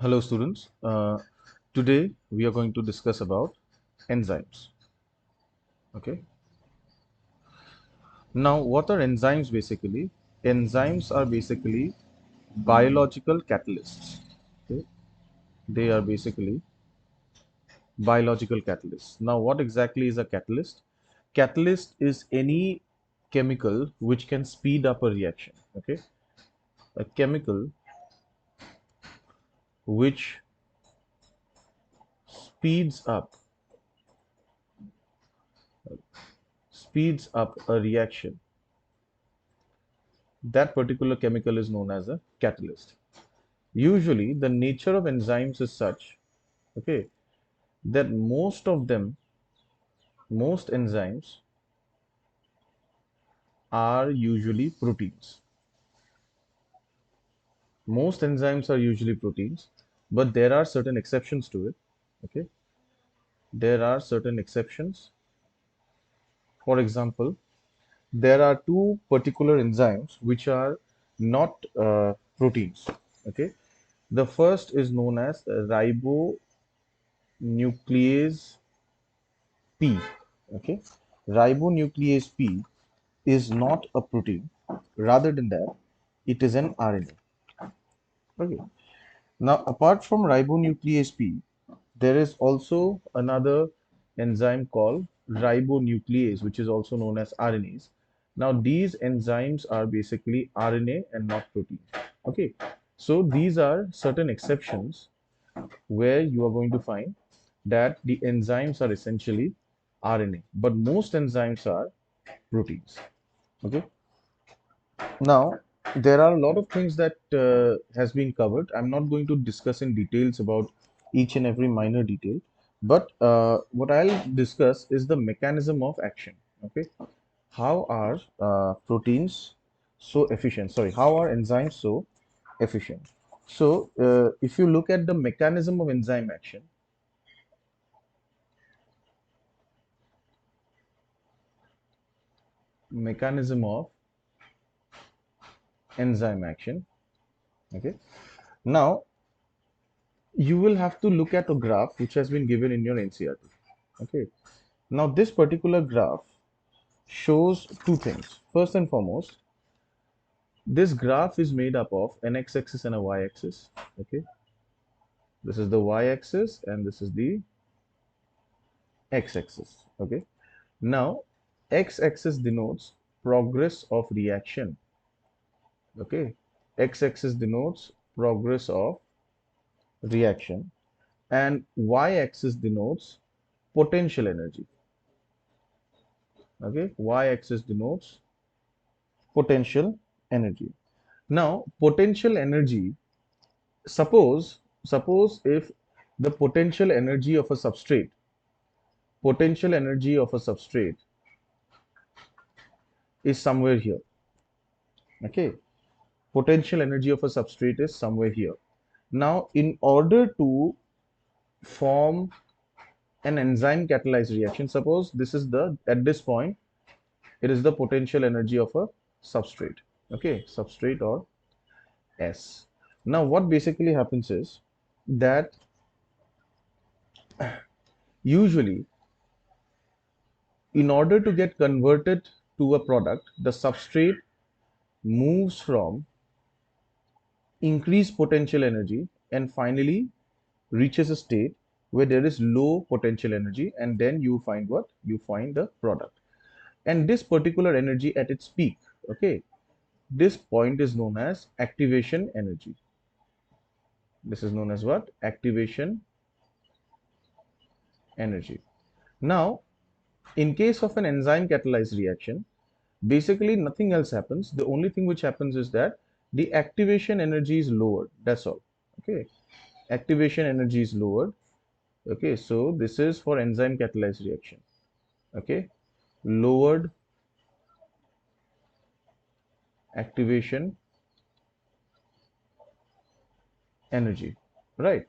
Hello students. Today we are going to discuss about enzymes. Okay. Now what are enzymes basically? Enzymes are basically biological catalysts. Okay. They are basically biological catalysts. Now what exactly is a catalyst? Catalyst is any chemical which can speed up a reaction. Okay. A chemical which speeds up speeds up a reaction. That particular chemical is known as a catalyst. Usually, the nature of enzymes is such, okay, that most enzymes are usually proteins. Most enzymes are usually proteins, but there are certain exceptions to it. Okay, there are certain exceptions. For example, there are two particular enzymes which are not proteins. Okay, the first is known as ribonuclease P. Okay, ribonuclease P is not a protein. Rather than that, it is an RNA. Okay. Now, apart from ribonuclease P, there is also another enzyme called ribonuclease, which is also known as RNase. Now, these enzymes are basically RNA and not protein. Okay. So, these are certain exceptions where you are going to find that the enzymes are essentially RNA, but most enzymes are proteins. Okay. Now, there are a lot of things that has been covered. I'm not going to discuss in details about each and every minor detail, but what I'll discuss is the mechanism of action. Okay, how are proteins so efficient? Sorry, how are enzymes so efficient? So, if you look at the mechanism of enzyme action, mechanism of enzyme action. Okay, now you will have to look at a graph which has been given in your NCRT. Okay. Now this particular graph shows two things. First and foremost, this graph is made up of an x-axis and a y-axis. Okay. This is the y-axis and this is the x-axis. Okay. Now x-axis denotes progress of reaction. Okay. X-axis denotes progress of reaction and y-axis denotes potential energy. Okay, y-axis denotes potential energy. Now, potential energy, suppose if the potential energy of a substrate is somewhere here. Okay, potential energy of a substrate is somewhere here. Now, in order to form an enzyme catalyzed reaction, suppose this is the at this point it is the potential energy of a substrate. Okay, substrate or S. Now, what basically happens is that usually, in order to get converted to a product, the substrate moves from increased potential energy and finally reaches a state where there is low potential energy, and then you find what? You find the product. And this particular energy at its peak, okay, this point is known as activation energy. This is known as what? Activation energy. Now, in case of an enzyme catalyzed reaction, basically nothing else happens. The only thing which happens is that the activation energy is lowered. That's all. Okay. Activation energy is lowered. Okay. So this is for enzyme catalyzed reaction. Okay. Lowered activation energy. Right.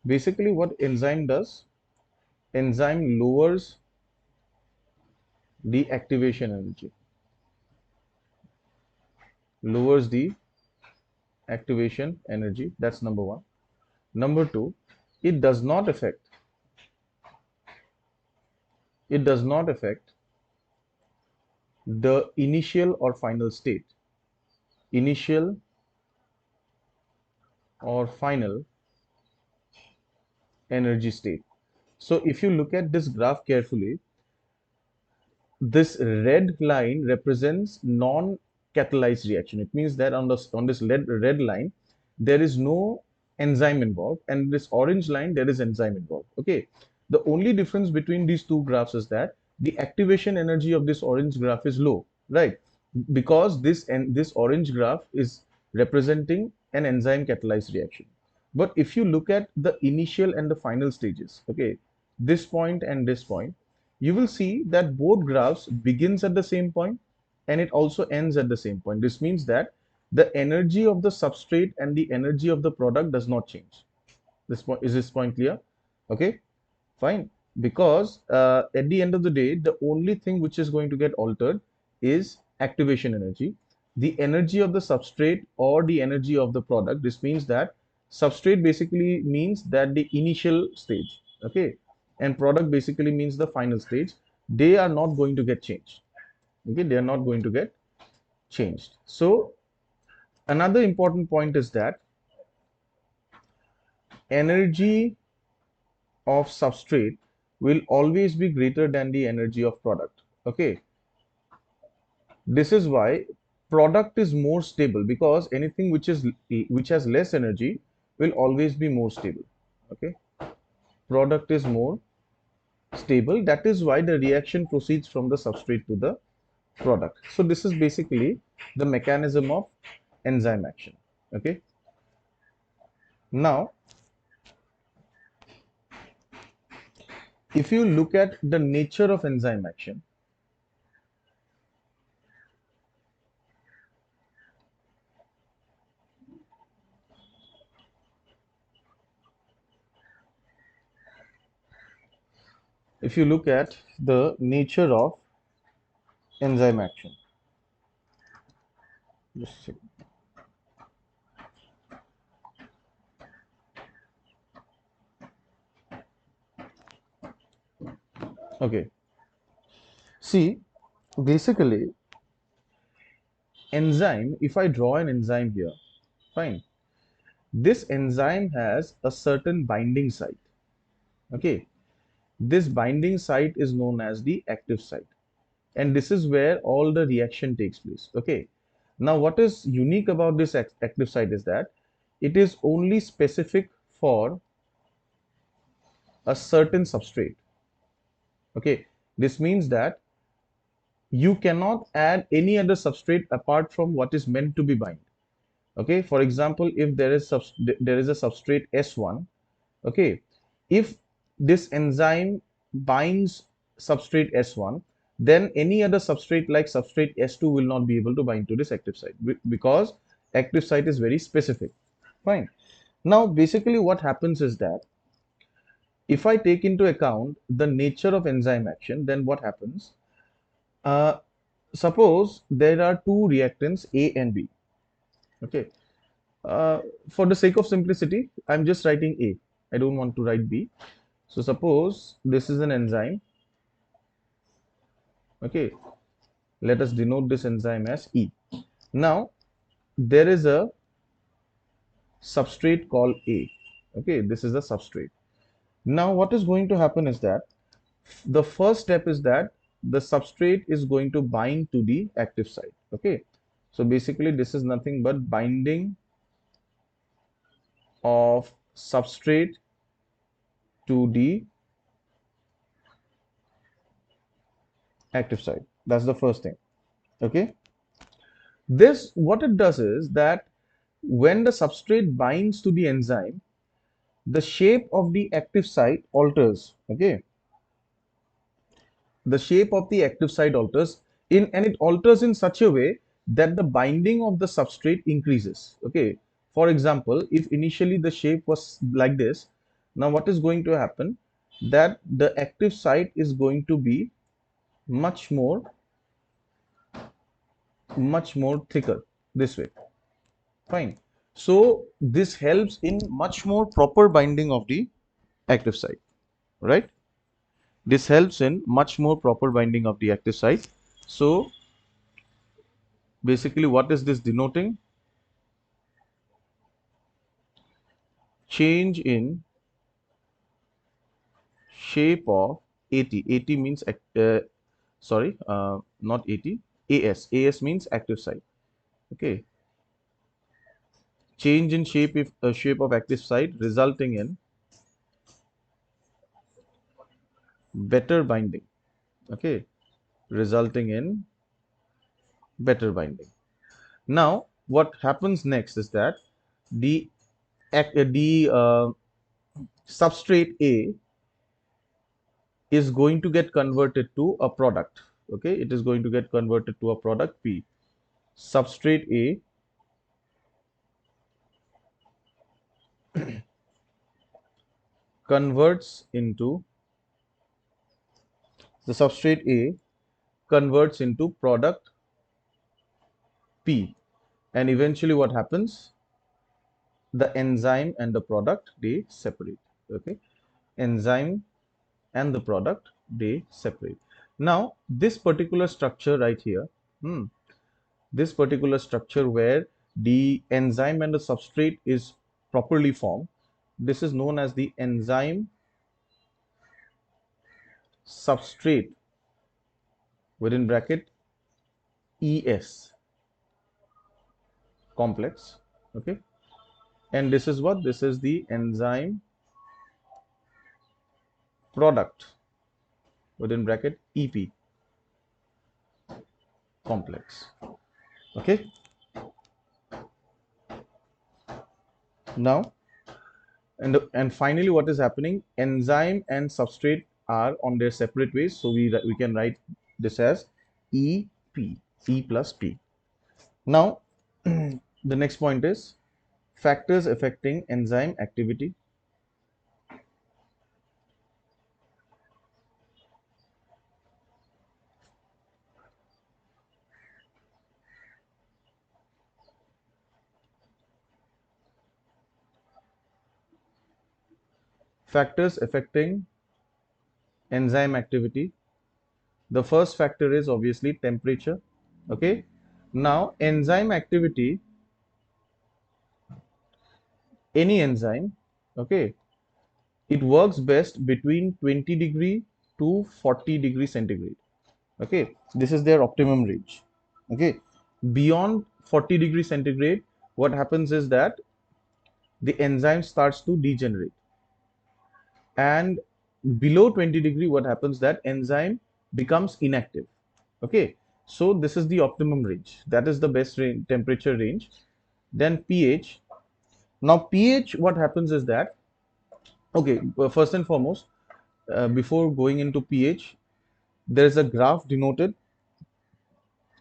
Basically, what enzyme does, enzyme lowers the activation energy. Lowers the activation energy. That's number one. Number two, it does not affect it does not affect the initial or final energy state. So if you look at this graph carefully, this red line represents non-catalyzed reaction. It means that on this red line, there is no enzyme involved, and this orange line, there is enzyme involved. Okay. The only difference between these two graphs is that the activation energy of this orange graph is low, right? Because this orange graph is representing an enzyme catalyzed reaction. But if you look at the initial and the final stages, okay, this point and this point, you will see that both graphs begins at the same point and it also ends at the same point. This means that the energy of the substrate and the energy of the product does not change. This point clear? Okay, fine. Because at the end of the day, the only thing which is going to get altered is activation energy, the energy of the substrate or the energy of the product. This means that substrate basically means that the initial stage, okay, and product basically means the final stage. They are not going to get changed. Okay, they are not going to get changed. So another important point is that energy of substrate will always be greater than the energy of product. Okay, this is why product is more stable, because anything which has less energy will always be more stable. Okay, product is more stable. That is why the reaction proceeds from the substrate to the product. So this is basically the mechanism of enzyme action. Okay, now if you look at the nature of enzyme action, if you look at the nature of enzyme action, just see. Okay, see, basically enzyme, if I draw an enzyme here, fine, this enzyme has a certain binding site. Okay, this binding site is known as the active site, and this is where all the reaction takes place. Okay, now what is unique about this active site is that it is only specific for a certain substrate. Okay, this means that you cannot add any other substrate apart from what is meant to be bind. Okay, for example, if there is a substrate S1, okay, if this enzyme binds substrate S1, then any other substrate like substrate S2 will not be able to bind to this active site, because active site is very specific. Fine. Now basically what happens is that if I take into account the nature of enzyme action, then what happens? uh, Suppose there are two reactants A and B. Okay, uh, for the sake of simplicity, I'm just writing A. I don't want to write B. So suppose this is an enzyme. Okay, let us denote this enzyme as E. Now there is a substrate called A. Okay, this is a substrate. Now what is going to happen is that the first step is that the substrate is going to bind to the active site. Okay, so basically this is nothing but binding of substrate to the active site. That's the first thing. Okay, this what it does is that when the substrate binds to the enzyme, the shape of the active site alters. Okay, the shape of the active site alters in, and it alters in such a way that the binding of the substrate increases. Okay, for example, if initially the shape was like this, now what is going to happen, that the active site is going to be much more thicker this way. Fine. So this helps in much more proper binding of the active site, right? This helps in much more proper binding of the active site. So basically, what is this denoting? Change in shape of AT. AT means sorry, not AT. AS. AS means active site. Okay. Change in shape if shape of active site resulting in better binding. Okay. Resulting in better binding. Now, what happens next is that the substrate A is going to get converted to a product. Okay, it is going to get converted to a product P. Substrate A converts into the substrate A converts into product P, and eventually what happens? The enzyme and the product, they separate. Okay, enzyme and the product, they separate. Now this particular structure right here, this particular structure where the enzyme and the substrate is properly formed, this is known as the enzyme substrate within bracket ES complex. Okay, and this is what? This is the enzyme product within bracket EP complex. Okay, now and finally what is happening? Enzyme and substrate are on their separate ways, so we can write this as EP, E plus P. Now the next point is factors affecting enzyme activity. Factors affecting enzyme activity. The first factor is obviously temperature. Okay. Now, enzyme activity, any enzyme, okay, it works best between 20 to 40 centigrade. Okay. This is their optimum range. Okay. Beyond 40 centigrade, what happens is that the enzyme starts to degenerate. And below 20 what happens? That enzyme becomes inactive. Okay, so this is the optimum range, that is the best range, temperature range. Then pH. Now pH, what happens is that, okay, first and foremost, before going into pH, there is a graph denoted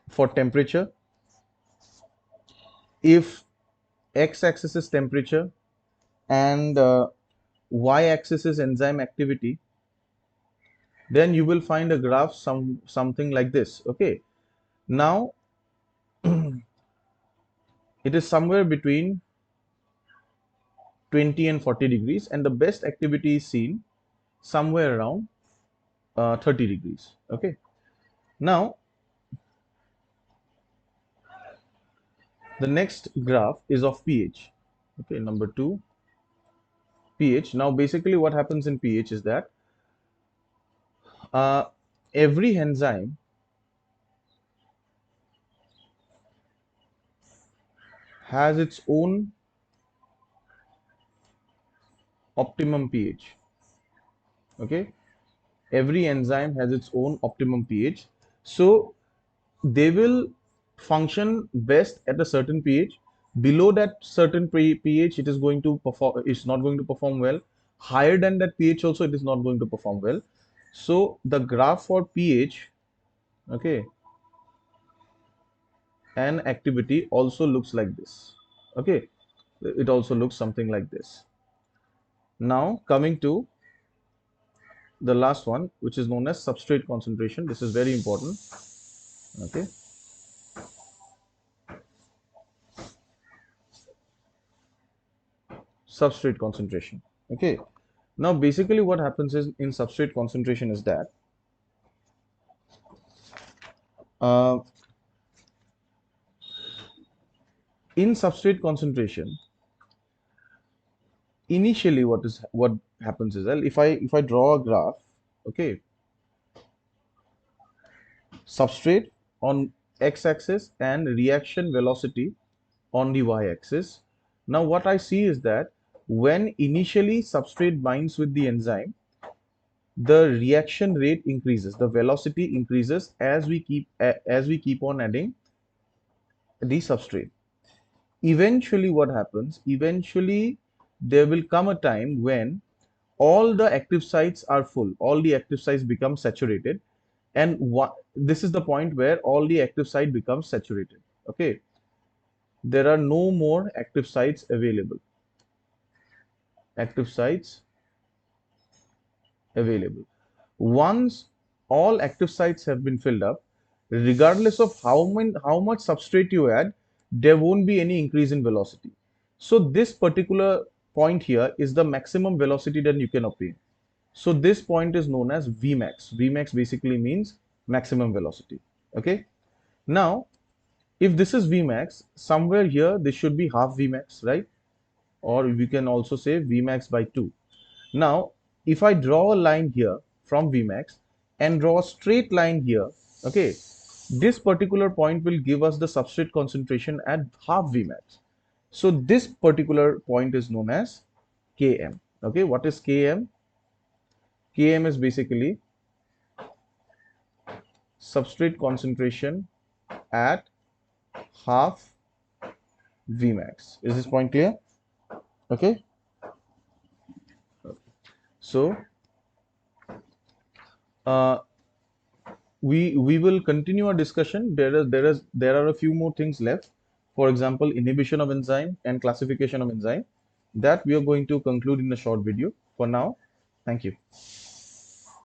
for temperature. If x-axis is temperature and y-axis is enzyme activity, then you will find a graph something like this. Okay, now it is somewhere between 20 and 40 degrees, and the best activity is seen somewhere around 30 degrees. Okay, now the next graph is of pH. Okay, number 2, pH. Now basically what happens in pH is that uh, every enzyme has its own optimum pH. Okay, every enzyme has its own optimum pH, so they will function best at a certain pH. Below that certain pH, it is going to perform, it's not going to perform well. Higher than that pH also, it is not going to perform well. So the graph for pH, okay, and activity also looks like this. Okay, it also looks something like this. Now coming to the last one, which is known as substrate concentration. This is very important. Okay, substrate concentration. Okay. Now, basically, what happens is in substrate concentration is that uh, in substrate concentration, initially, what happens is that if I draw a graph, okay, substrate on x-axis and reaction velocity on the y-axis. Now, what I see is that when initially substrate binds with the enzyme, the reaction rate increases, the velocity increases as we keep on adding the substrate. Eventually, what happens? Eventually, there will come a time when all the active sites are full, all the active sites become saturated, and this is the point where all the active site becomes saturated. Okay, there are no more active sites available. Active sites available. Once all active sites have been filled up, regardless of how much substrate you add, there won't be any increase in velocity. So this particular point here is the maximum velocity that you can obtain. So this point is known as Vmax. Vmax basically means maximum velocity. Okay. Now, if this is Vmax, somewhere here this should be half Vmax, right? Or we can also say Vmax by 2. Now, if I draw a line here from Vmax and draw a straight line here, okay, this particular point will give us the substrate concentration at half Vmax. So this particular point is known as Km. Okay, what is Km? Km is basically substrate concentration at half Vmax. Is this point clear? Okay. So uh, we will continue our discussion. There are a few more things left. For example, inhibition of enzyme and classification of enzyme that we are going to conclude in a short video. For now, thank you.